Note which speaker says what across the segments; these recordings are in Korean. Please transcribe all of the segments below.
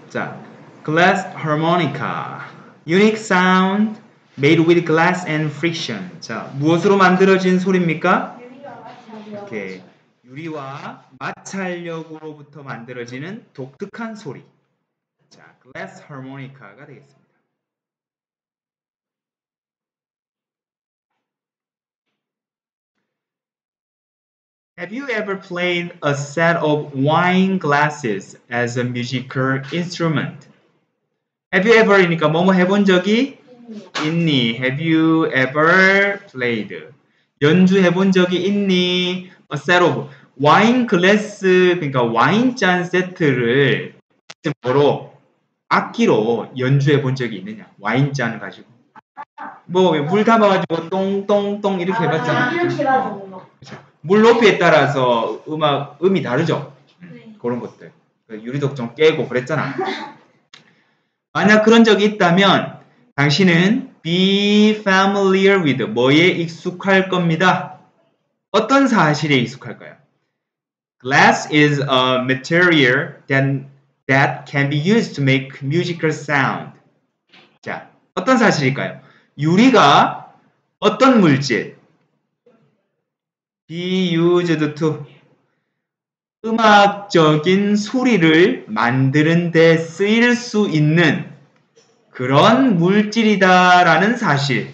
Speaker 1: 자, glass harmonica. Unique sound made with glass and friction. 자, 무엇으로 만들어진 소리입니까? 오케이. 유리와 마찰력으로부터 만들어지는 독특한 소리. 자, glass harmonica가 되겠습니다. Have you ever played a set of wine glasses as a musical instrument? Have you ever이니까 뭐뭐 해본 적이 있니? Have you ever played? 연주해본 적이 있니? A set of 와인 글래스, 그러니까 와인잔 세트를 뭐로 악기로 연주해본 적이 있느냐? 와인잔을 가지고 뭐 물 담아가지고 똥똥똥 이렇게 해봤잖아. 물 높이에 따라서 음이 다르죠? 그런 것들. 유리독 깨고 그랬잖아. 만약 그런 적이 있다면 당신은 be familiar with 뭐에 익숙할 겁니다. 어떤 사실에 익숙할까요? Glass is a material that can be used to make musical sound. 자, 어떤 사실일까요? 유리가 어떤 물질? be used to 음악적인 소리를 만드는 데 쓰일 수 있는 그런 물질이다라는 사실에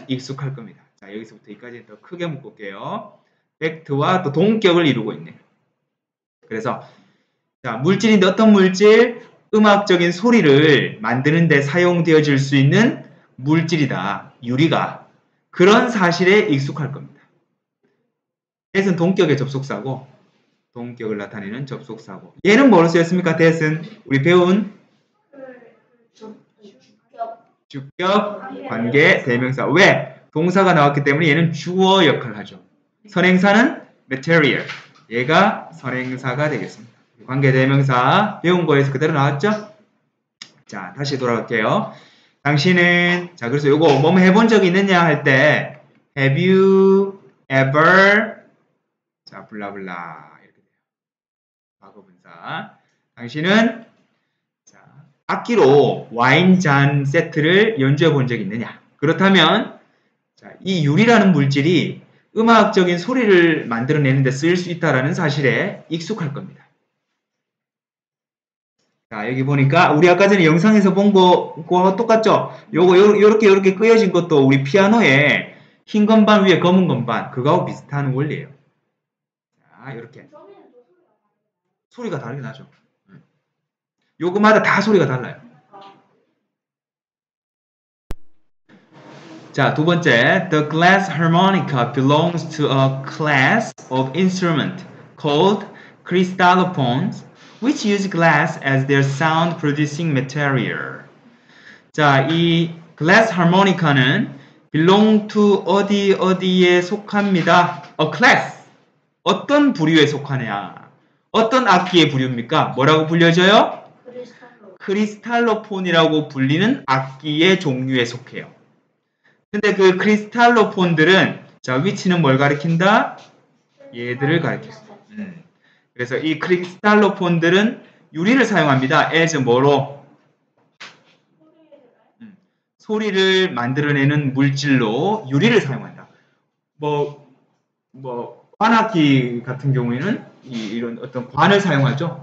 Speaker 1: 익숙할 겁니다. 자, 여기서부터 여기까지 더 크게 묶을게요. 팩트와 또 동격을 이루고 있네. 그래서 자, 물질인데 어떤 물질? 음악적인 소리를 만드는 데 사용되어질 수 있는 물질이다. 유리가. 그런 사실에 익숙할 겁니다. that은 동격의 접속사고 동격을 나타내는 접속사고. 얘는 뭐로 쓰였습니까? that은 우리 배운 주격, 관계, 대명사. 왜? 동사가 나왔기 때문에 얘는 주어 역할을 하죠. 선행사는 material. 얘가 선행사가 되겠습니다. 관계, 대명사 배운 거에서 그대로 나왔죠? 자, 다시 돌아갈게요. 당신은 자, 그래서 요거 뭐뭐 해본 적이 있느냐 할 때 have you ever 자, 블라블라 이렇게 돼요. 과거분사. 당신은 자, 악기로 와인잔 세트를 연주해 본 적이 있느냐? 그렇다면 자, 이 유리라는 물질이 음악적인 소리를 만들어내는 데 쓰일 수 있다는 사실에 익숙할 겁니다. 자, 여기 보니까 우리 아까 전에 영상에서 본 거와 똑같죠? 요렇게 끄여진 것도 우리 피아노에 흰 건반 위에 검은 건반 그거하고 비슷한 원리예요. 자, 이렇게 소리가 다르게 나죠. 요거마다 다 소리가 달라요. 자, 두 번째, the glass harmonica belongs to a class of instrument called crystallophones, which use glass as their sound producing material. 자, 이 glass harmonica는 belong to 어디에 속합니다. A class. 어떤 부류에 속하냐? 어떤 악기의 부류입니까? 뭐라고 불려져요? 크리스탈로폰이라고 불리는 악기의 종류에 속해요. 근데 그 크리스탈로폰들은 자, 위치는 뭘 가리킨다? 얘들을 가리켰어. 그래서 이 크리스탈로폰들은 유리를 사용합니다. as 뭐로? 소리를 만들어내는 물질로 유리를 사용한다. 관악기 같은 경우에는 이런 어떤 관을 사용하죠.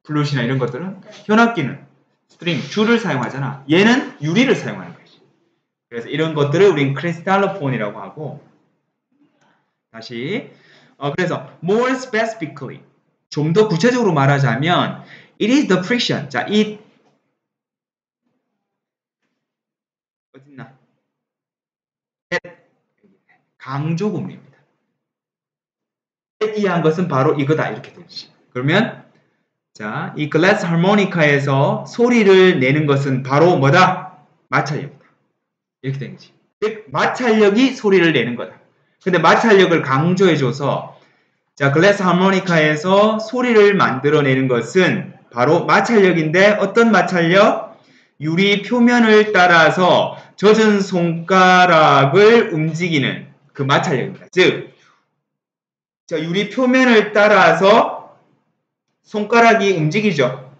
Speaker 1: 플룻이나 이런 것들은. 현악기는 스트링, 줄을 사용하잖아. 얘는 유리를 사용하는 거지. 그래서 이런 것들을 우린 크리스탈로폰이라고 하고 다시 그래서 more specifically 좀 더 구체적으로 말하자면 it is the friction. 자, 이 어딨나? 강조구문입니다. 이해한 것은 바로 이거다 이렇게 되지. 그러면 자, 이 글래스 하모니카에서 소리를 내는 것은 바로 뭐다? 마찰력이다. 이렇게 된 거지. 즉 마찰력이 소리를 내는 거다. 근데 마찰력을 강조해줘서 자, 글래스 하모니카에서 소리를 만들어내는 것은 바로 마찰력인데 어떤 마찰력? 유리 표면을 따라서 젖은 손가락을 움직이는 그 마찰력입니다. 즉, 자, 유리 표면을 따라서 손가락이 움직이죠.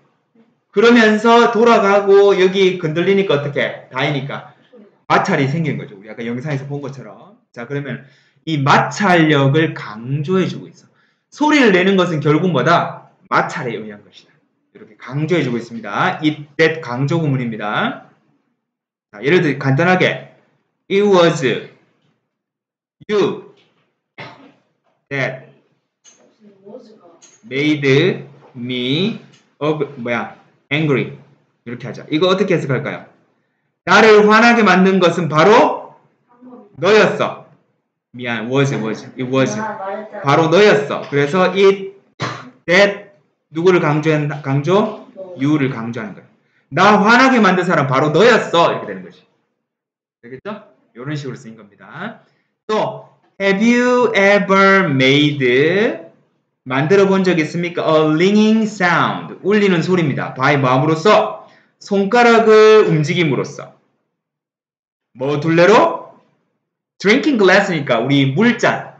Speaker 1: 그러면서 돌아가고 여기 건들리니까 어떻게? 닿으니까 마찰이 생긴 거죠. 우리 아까 영상에서 본 것처럼. 자, 그러면 이 마찰력을 강조해주고 있어. 소리를 내는 것은 결국 뭐다? 마찰에 의한 것이다. 이렇게 강조해주고 있습니다. it, that 강조 구문입니다. 자, 예를 들어 간단하게 it was you that made me angry. 이렇게 하자. 이거 어떻게 해석할까요? 나를 화나게 만든 것은 바로 너였어. 미안, it was. 바로 너였어. 그래서 it, that 누구를 강조? you를 강조하는 거야. 나 화나게 만든 사람 바로 너였어. 이렇게 되는 거지. 되겠죠? 이런 식으로 쓰인 겁니다. 또 have you ever made 만들어 본 적 있습니까? A ringing sound. 울리는 소리입니다. by 마음으로써 손가락을 움직임으로써 뭐 둘레로? drinking glass니까 우리 물잔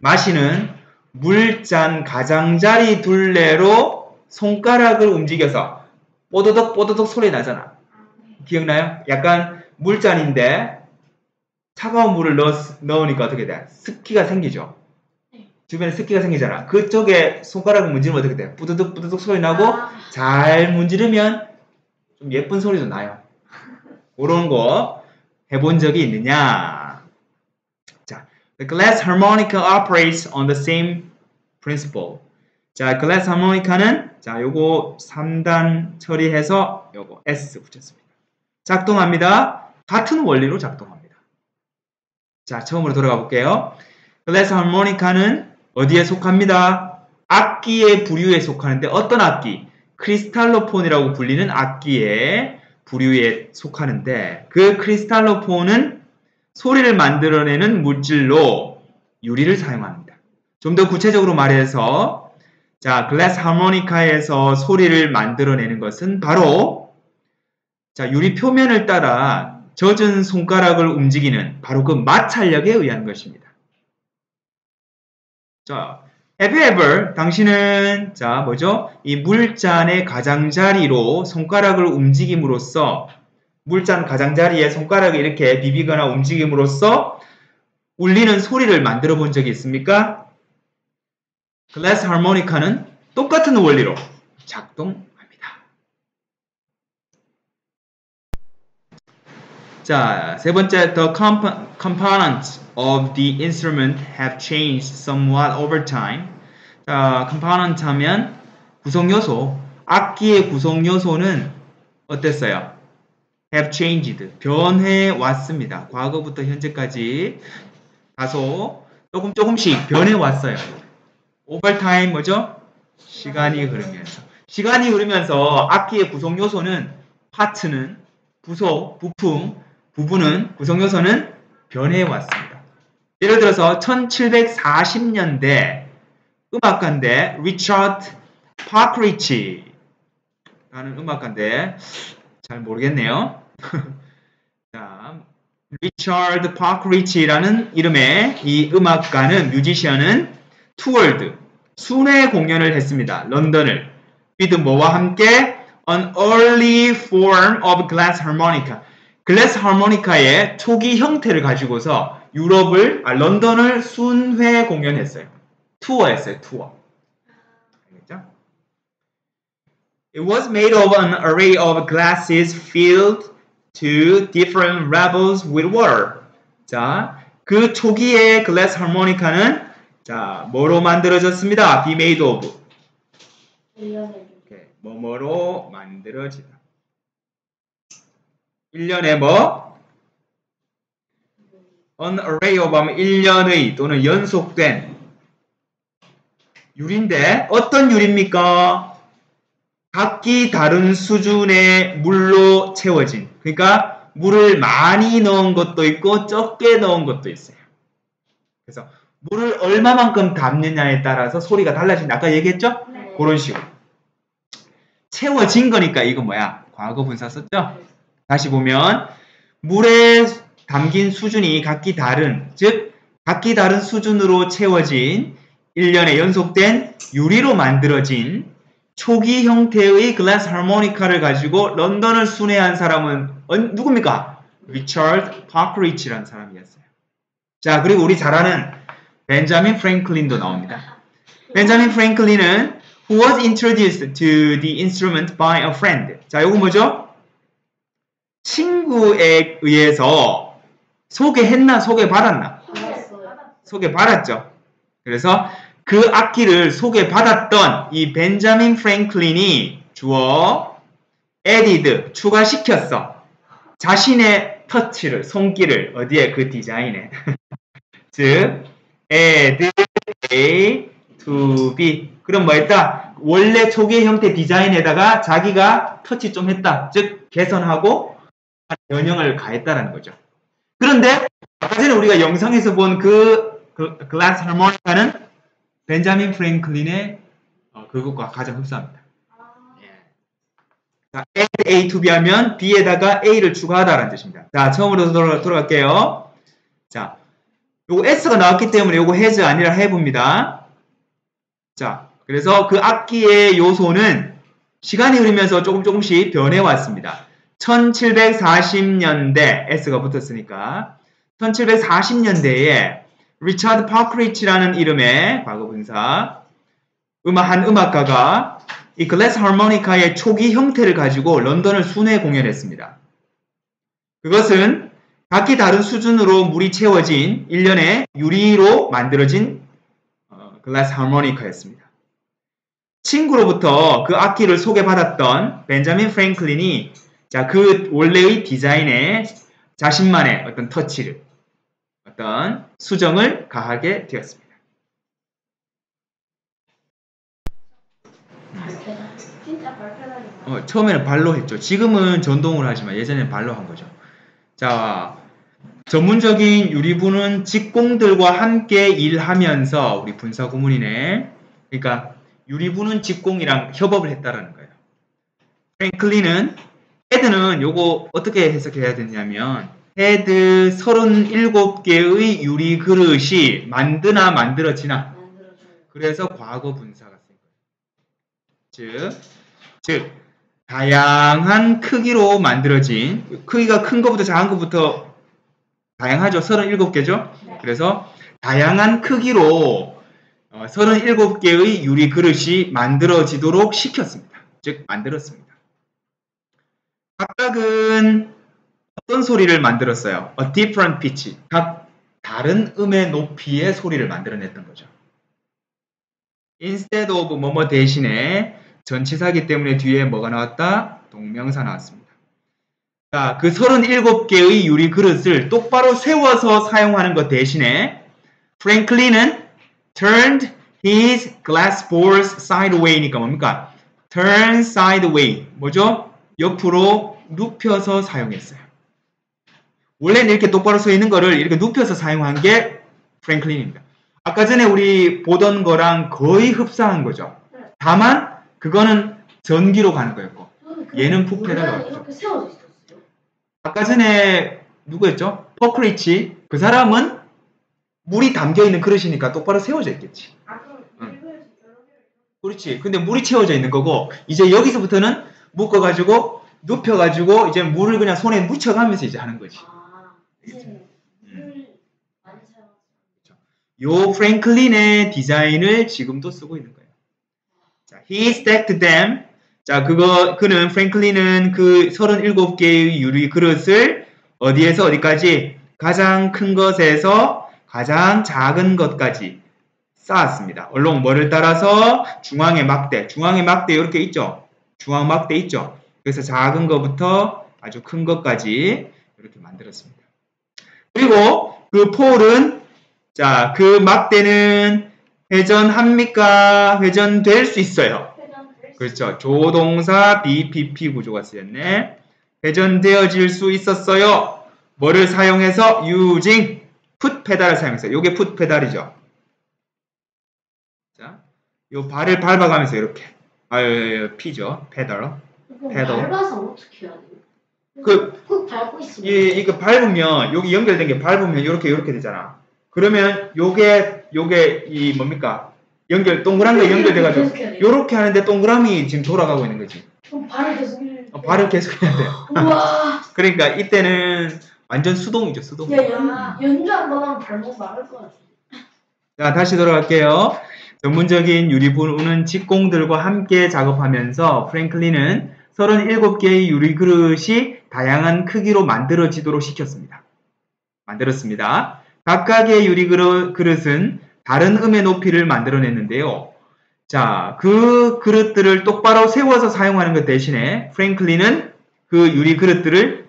Speaker 1: 마시는 물잔 가장자리 둘레로 손가락을 움직여서 뽀드덕 뽀드덕 소리 나잖아. 기억나요? 약간 물잔인데 차가운 물을 넣으니까 어떻게 돼? 습기가 생기죠. 주변에 습기가 생기잖아. 그쪽에 손가락을 문지르면 어떻게 돼? 뿌드득 뿌드득 소리 나고 잘 문지르면 좀 예쁜 소리도 나요. 그런 거 해본 적이 있느냐? 자, the glass harmonica operates on the same principle. 자, glass harmonica는 자, 요거 3단 처리해서 요거 S 붙였습니다. 작동합니다. 같은 원리로 작동합니다. 자, 처음으로 돌아가 볼게요. glass harmonica는 어디에 속합니다? 악기의 부류에 속하는데 어떤 악기? 크리스탈로폰이라고 불리는 악기의 부류에 속하는데 그 크리스탈로폰은 소리를 만들어내는 물질로 유리를 사용합니다. 좀 더 구체적으로 말해서 자, 글래스 하모니카에서 소리를 만들어내는 것은 바로 자, 유리 표면을 따라 젖은 손가락을 움직이는 바로 그 마찰력에 의한 것입니다. 자, have you ever 당신은 자 뭐죠? 이 물잔의 가장자리로 손가락을 움직임으로써 물잔 가장자리에 손가락을 이렇게 비비거나 움직임으로써 울리는 소리를 만들어 본 적이 있습니까? 글래스 하모니카는 똑같은 원리로 작동합니다. 자, 세 번째, the components of the instrument have changed somewhat over time. 자, component 하면 구성요소, 악기의 구성요소는 어땠어요? have changed, 변해 왔습니다. 과거부터 현재까지 다소 조금씩 변해 왔어요. over time 뭐죠? 시간이 흐르면서. 시간이 흐르면서 악기의 구성요소는 파트는 부분은 구성요소는 변해 왔습니다. 예를 들어서 1740년대 음악가인데 리처드 파크리치라는 음악가인데 잘 모르겠네요. 자, 리처드 파크리치라는 이름의 이 음악가는 뮤지션은 투어드 순회 공연을 했습니다. 런던을 with 뭐와 함께 an early form of glass harmonica. 글래스 하모니카의 초기 형태를 가지고서 런던을 순회 공연했어요. 투어했어요. 투어. 알겠죠? It was made of an array of glasses filled to different levels with water. 자, 그 초기의 글래스 하모니카는 자, 뭐로 만들어졌습니다? Be made of. 뭐뭐로 만들어지다. 1년에 뭐? An array of 하면 1년의 또는 연속된 유리인데 어떤 유리입니까? 각기 다른 수준의 물로 채워진 그러니까 물을 많이 넣은 것도 있고 적게 넣은 것도 있어요. 그래서 물을 얼마만큼 담느냐에 따라서 소리가 달라진다. 아까 얘기했죠? 네. 그런 식으로. 채워진 거니까 이거 뭐야? 과거 분사 썼죠? 다시 보면 물에 담긴 수준이 각기 다른 수준으로 채워진 1년에 연속된 유리로 만들어진 초기 형태의 글래스 하모니카를 가지고 런던을 순회한 사람은 누굽니까? 리처드 파크리치라는 사람이었어요. 자, 그리고 우리 잘 아는 벤자민 프랭클린도 나옵니다. 벤자민 프랭클린은 who was introduced to the instrument by a friend. 자, 요거 뭐죠? 친구에 의해서 소개했나 소개받았나? 소개받았죠. 그래서 그 악기를 소개받았던 이 벤자민 프랭클린이 주어 added, 추가시켰어. 자신의 터치를, 손길을 어디에? 그 디자인에. 즉 add A to B. 그럼 뭐 했다? 원래 초기 형태 디자인에다가 자기가 터치 좀 했다. 즉 개선하고 변형을 가했다라는 거죠. 그런데 아까 전에 우리가 영상에서 본 그 글래스 하모니카는 벤자민 프랭클린의 그것과 가장 흡사합니다. 자, add A to B 하면 B에다가 A를 추가하다라는 뜻입니다. 자, 처음으로 돌아갈게요. 자, 요거 S가 나왔기 때문에 요거 has 아니라 해봅니다. 자, 그래서 그 악기의 요소는 시간이 흐르면서 조금씩 변해왔습니다. 1740년대, S가 붙었으니까 1740년대에 리처드 파크리치라는 이름의 과거분사 한 음악가가 이 글래스 하모니카의 초기 형태를 가지고 런던을 순회 공연했습니다. 그것은 각기 다른 수준으로 물이 채워진 일련의 유리로 만들어진 글래스 하모니카였습니다. 친구로부터 그 악기를 소개받았던 벤자민 프랭클린이 자, 그 원래의 디자인에 자신만의 어떤 터치를, 어떤 수정을 가하게 되었습니다. 처음에는 발로 했죠. 지금은 전동으로 하지만 예전에는 발로 한 거죠. 자, 전문적인 유리부는 직공들과 함께 일하면서 우리 분사 구문이네. 그러니까 유리부는 직공이랑 협업을 했다라는 거예요. 프랭클린은 헤드는 요거 어떻게 해석해야 되냐면 헤드 37개의 유리 그릇이 만드나 만들어지나. 그래서 과거 분사가 쓴 거예요. 즉 다양한 크기로 만들어진, 크기가 큰 것부터 작은 것부터 다양하죠. 37개죠. 그래서 다양한 크기로 37개의 유리 그릇이 만들어지도록 시켰습니다. 즉 만들었습니다. 각각은 어떤 소리를 만들었어요? A different pitch. 각 다른 음의 높이의 소리를 만들어냈던 거죠. Instead of 뭐뭐 대신에 전치사기 때문에 뒤에 뭐가 나왔다? 동명사 나왔습니다. 자, 그 37개의 유리 그릇을 똑바로 세워서 사용하는 것 대신에 프랭클린은 turned his glass bowls sideway니까 뭡니까? turn sideway. 뭐죠? 옆으로 눕혀서 사용했어요. 원래는 이렇게 똑바로 서 있는 거를 이렇게 눕혀서 사용한 게 프랭클린입니다. 아까 전에 우리 보던 거랑 거의 흡사한 거죠. 다만 그거는 전기로 가는 거였고 얘는 푸페다가
Speaker 2: 이렇게 세워져 있었어요.
Speaker 1: 아까 전에 누구였죠? 퍼크리치. 그 사람은 물이 담겨있는 그릇이니까 똑바로 세워져 있겠지. 응. 그렇지. 근데 물이 채워져 있는 거고 이제 여기서부터는 묶어가지고 눕혀가지고 이제 물을 그냥 손에 묻혀가면서 이제 하는 거지. 요 프랭클린의 디자인을 지금도 쓰고 있는 거예요. 자, he stacked them. 자, 그는 프랭클린은 그 37개의 유리 그릇을 어디에서 어디까지? 가장 큰 것에서 가장 작은 것까지 쌓았습니다. 얼른 뭐를 따라서? 중앙의 막대 이렇게 있죠? 중앙 막대 있죠? 그래서 작은 것부터 아주 큰 것까지 이렇게 만들었습니다. 그리고 그 폴은 자, 그 막대는 회전합니까? 회전될 수 있어요. 그렇죠. 조동사 BPP 구조가 쓰였네. 회전되어질 수 있었어요. 뭐를 사용해서? using 풋 페달을 사용해서. 요게 풋 페달이죠. 자, 요 발을 밟아가면서 이렇게. P죠. 페달.
Speaker 2: 밟아서 어떻게 해야 돼요?
Speaker 1: 훅
Speaker 2: 밟고 있으면.
Speaker 1: 이거 밟으면 여기 연결된 게 밟으면 이렇게 되잖아. 그러면 요게 이 뭡니까? 동그란 거 연결돼가지고
Speaker 2: 계속 해야 돼.
Speaker 1: 요렇게 하는데 동그라미 지금 돌아가고 있는 거지.
Speaker 2: 그럼 발을 계속
Speaker 1: 발을 계속 해야 돼.
Speaker 2: 우와.
Speaker 1: 그러니까 이때는 완전 수동이죠, 수동.
Speaker 2: 야, 연주 한 번 하면 발목 나갈 것 같아.
Speaker 1: 자, 다시 돌아갈게요. 전문적인 유리부는 직공들과 함께 작업하면서 프랭클린은 37개의 유리 그릇이 다양한 크기로 만들어지도록 시켰습니다. 만들었습니다. 각각의 유리 그릇은 다른 음의 높이를 만들어냈는데요. 자, 그 그릇들을 똑바로 세워서 사용하는 것 대신에 프랭클린은 그 유리 그릇들을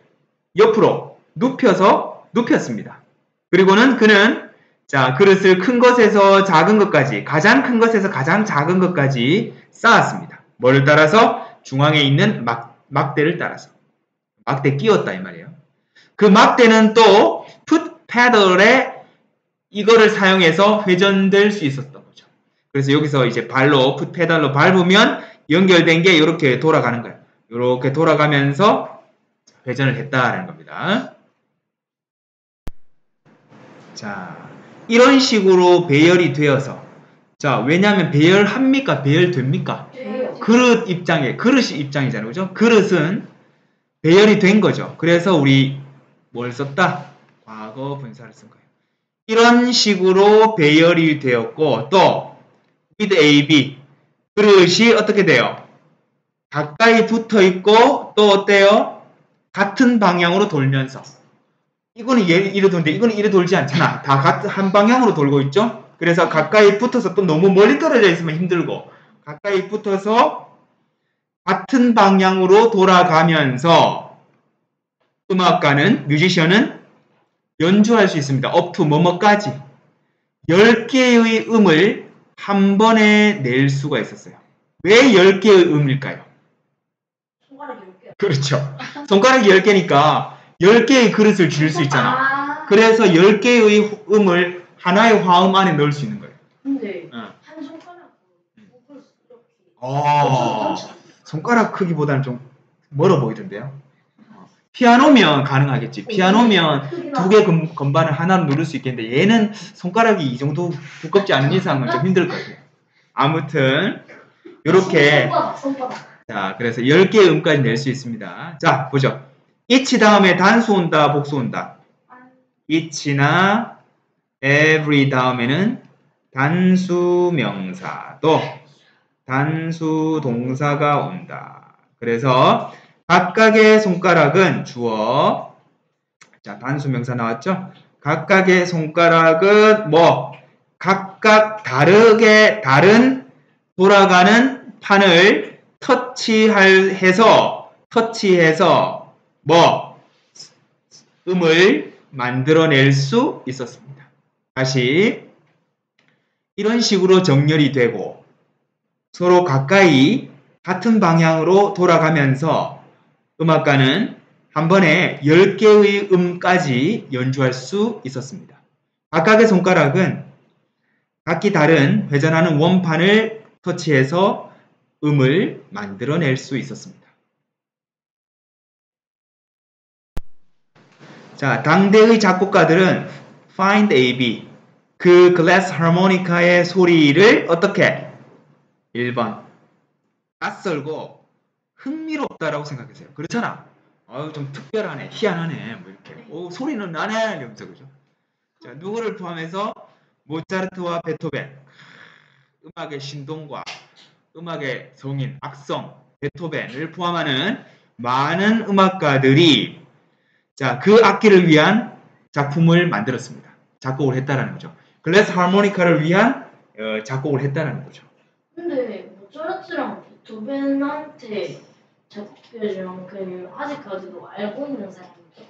Speaker 1: 옆으로 눕혔습니다. 그리고는 그는 자, 그릇을 큰 것에서 작은 것까지, 가장 큰 것에서 가장 작은 것까지 쌓았습니다. 뭐를 따라서? 중앙에 있는 막대를 따라서. 막대 끼웠다 이 말이에요. 그 막대는 또 풋 패들에 이거를 사용해서 회전될 수 있었던 거죠. 그래서 여기서 이제 발로 풋 페달로 밟으면 연결된 게 이렇게 돌아가는 거예요. 이렇게 돌아가면서 회전을 했다라는 겁니다. 자, 이런 식으로 배열이 되어서 자, 왜냐하면 배열합니까? 배열됩니까? 그릇이 입장이잖아요. 그죠? 그릇은 배열이 된 거죠. 그래서 우리 뭘 썼다? 과거 분사를 쓴 거예요. 이런 식으로 배열이 되었고 또 with AB 그릇이 어떻게 돼요? 가까이 붙어 있고 또 어때요? 같은 방향으로 돌면서 이거는 이래 도는데 이거는 이래 돌지 않잖아. 다 한 방향으로 돌고 있죠? 그래서 가까이 붙어서 또 너무 멀리 떨어져 있으면 힘들고 가까이 붙어서 같은 방향으로 돌아가면서 음악가는, 뮤지션은 연주할 수 있습니다. up to 뭐뭐까지 10개의 음을 한 번에 낼 수가 있었어요. 왜 10개의 음일까요?
Speaker 2: 손가락이 10개.
Speaker 1: 그렇죠. 손가락이 10개니까 10개의 그릇을 줄 수 있잖아. 그래서 10개의 음을 하나의 화음 안에 넣을 수 있는 거예요.
Speaker 2: 근데 한 손가락 이렇게
Speaker 1: 손가락 크기보다는 좀 멀어 보이던데요. 피아노면 가능하겠지. 피아노면 두 개 건반을 하나로 누를 수 있겠는데 얘는 손가락이 이 정도 두껍지 않은 이상은 좀 힘들 것 같아요. 아무튼 이렇게
Speaker 2: 손바닥.
Speaker 1: 자, 그래서 10개의 음까지 낼 수 있습니다. 자, 보죠. each 다음에 단수 온다, 복수 온다. each나 every 다음에는 단수 명사 또 단수 동사가 온다. 그래서 각각의 손가락은 주어. 자, 단수 명사 나왔죠? 각각의 손가락은 뭐 각각 다르게 다른 돌아가는 판을 터치해서 뭐 음을 만들어낼 수 있었습니다. 다시 이런 식으로 정렬이 되고 서로 가까이 같은 방향으로 돌아가면서 음악가는 한 번에 10개의 음까지 연주할 수 있었습니다. 각각의 손가락은 각기 다른 회전하는 원판을 터치해서 음을 만들어낼 수 있었습니다. 자, 당대의 작곡가들은 Find AB, 그 글래스 하모니카의 소리를 어떻게? 1번 낯설고 흥미롭다라고 생각했어요. 그렇잖아. 좀 특별하네, 희한하네, 뭐 이렇게. 소리는 나네, 이러면서 그죠? 자, 누구를 포함해서 모차르트와 베토벤, 음악의 신동과 음악의 성인, 악성, 베토벤을 포함하는 많은 음악가들이 자, 그 악기를 위한 작품을 만들었습니다. 작곡을 했다라는 거죠. 글래스 하모니카를 위한 작곡을 했다라는 거죠.
Speaker 2: 근데 모차르트랑 베토벤한테 작곡해준 그 아직까지도 알고 있는 사람이죠.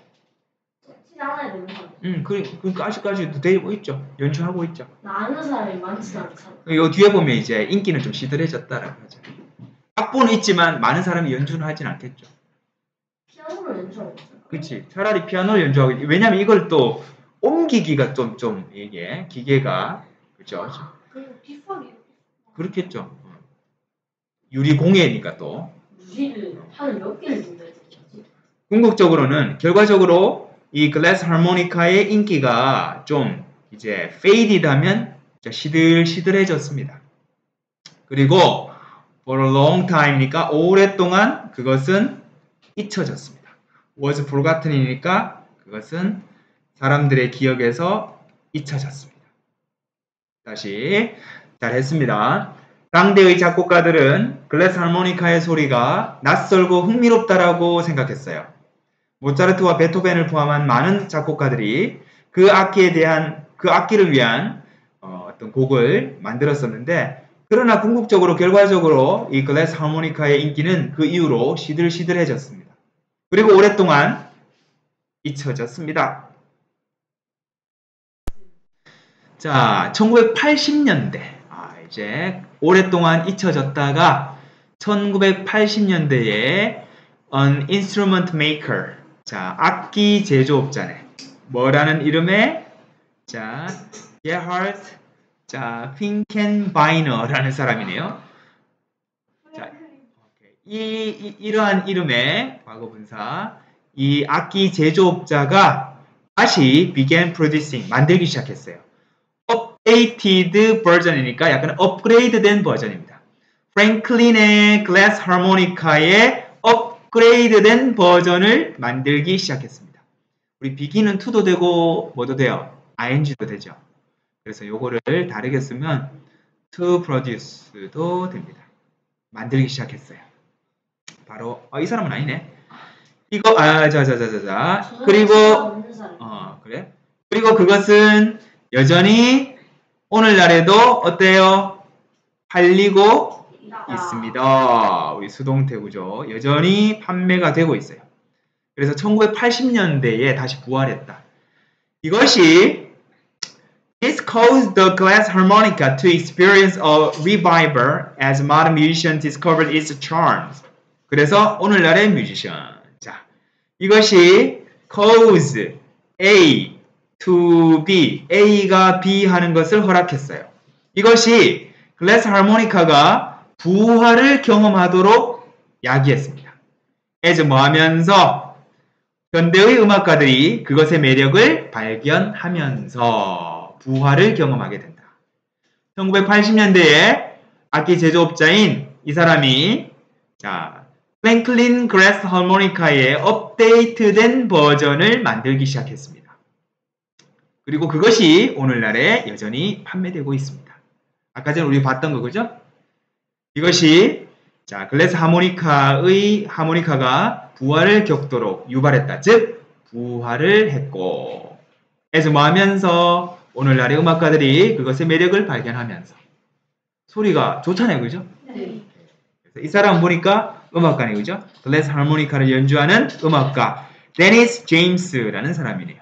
Speaker 2: 썼지 않아야 되는 거 아니야?
Speaker 1: 그러니까 아직까지도 되고 있죠. 연주하고 있죠.
Speaker 2: 아는 사람이 많지 않잖아.
Speaker 1: 요 뒤에 보면 이제 인기는 좀 시들해졌다라고 하죠. 악보는 있지만 많은 사람이 연주는 하진 않겠죠.
Speaker 2: 피아노를 연주하고 있잖아.
Speaker 1: 그렇지. 차라리 피아노를 연주하고 왜냐면 이걸 또 옮기기가 좀 이게 기계가 그죠.
Speaker 2: 그리고 뒷발이
Speaker 1: 그렇겠죠. 유리공예니까 또.
Speaker 2: 무지를 판을 몇 개를 준다 했지?
Speaker 1: 궁극적으로는 결과적으로 이 글래스 하모니카의 인기가 좀 이제 페이디드하면 시들시들해졌습니다. 그리고 for a long time이니까 오랫동안 그것은 잊혀졌습니다. was forgotten이니까 그것은 사람들의 기억에서 잊혀졌습니다. 다시 잘했습니다. 당대의 작곡가들은 글래스 하모니카의 소리가 낯설고 흥미롭다라고 생각했어요. 모차르트와 베토벤을 포함한 많은 작곡가들이 그 악기를 위한 어떤 곡을 만들었었는데, 그러나 궁극적으로 결과적으로 이 글래스 하모니카의 인기는 그 이후로 시들시들해졌습니다. 그리고 오랫동안 잊혀졌습니다. 자, 1980년대. 이제 오랫동안 잊혀졌다가 1980년대에 an instrument maker. 자, 악기 제조업자네. 뭐라는 이름의 자, Gerhard Finkenbeiner라는 사람이네요. 자, 이러한 이름의 과거분사, 이 악기 제조업자가 다시 began producing, 만들기 시작했어요. updated 버전이니까 약간 업그레이드된 버전입니다. 프랭클린의 글래스 하모니카의 업그레이드된 버전을 만들기 시작했습니다. 우리 begin은 to도 되고 뭐도 돼요? ing도 되죠. 그래서 요거를 다르게 쓰면 to produce도 됩니다. 만들기 시작했어요. 바로 이 사람은 아니네. 이거 그리고 그래? 그리고 그것은 여전히 오늘날에도 어때요? 팔리고 있습니다. 우리 수동태구죠. 여전히 판매가 되고 있어요. 그래서 1980년대에 다시 부활했다. 이것이 This caused the glass harmonica to experience a revival as modern musicians discovered its charms. 그래서 오늘날의 뮤지션. 자, 이것이 cause A to B, A가 B 하는 것을 허락했어요. 이것이 글래스 하모니카가 부활을 경험하도록 야기했습니다. as 뭐 하면서 현대의 음악가들이 그것의 매력을 발견하면서 부활을 경험하게 된다. 1980년대에 악기 제조업자인 이 사람이 프랭클린 글래스 하모니카의 업데이트된 버전을 만들기 시작했습니다. 그리고 그것이 오늘날에 여전히 판매되고 있습니다. 아까 전에 우리 봤던 거 그죠? 이것이 글래스 하모니카가 부활을 겪도록 유발했다. 즉 부활을 했고, 그래서 뭐 하면서 오늘날의 음악가들이 그것의 매력을 발견하면서 소리가 좋잖아요, 그죠?
Speaker 2: 네.
Speaker 1: 그래서 이 사람 보니까 음악가네, 그죠? 글래스 하모니카를 연주하는 음악가 데니스 제임스라는 사람이네요.